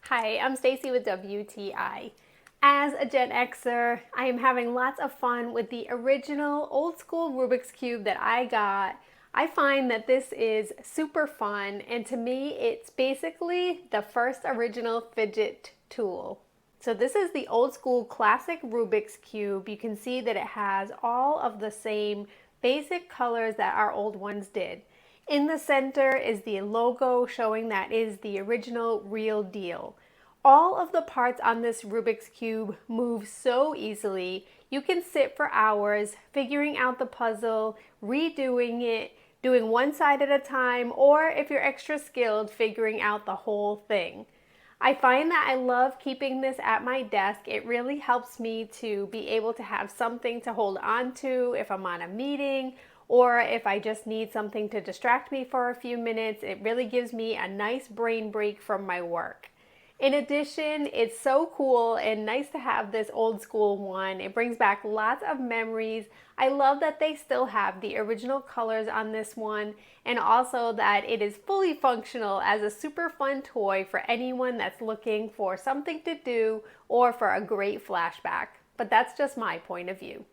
Hi, I'm Stacy with WTI. As a Gen Xer, I am having lots of fun with the original old school Rubik's Cube that I got. I find that this is super fun, and to me it's basically the first original fidget tool. So this is the old school classic Rubik's Cube. You can see that it has all of the same basic colors that our old ones did. In the center is the logo showing that is the original real deal. All of the parts on this Rubik's Cube move so easily. You can sit for hours figuring out the puzzle, redoing it, doing one side at a time, or if you're extra skilled, figuring out the whole thing. I find that I love keeping this at my desk. It really helps me to be able to have something to hold on to if I'm on a meeting or if I just need something to distract me for a few minutes. It really gives me a nice brain break from my work. In addition, it's so cool and nice to have this old school one. It brings back lots of memories. I love that they still have the original colors on this one, and also that it is fully functional as a super fun toy for anyone that's looking for something to do or for a great flashback. But that's just my point of view.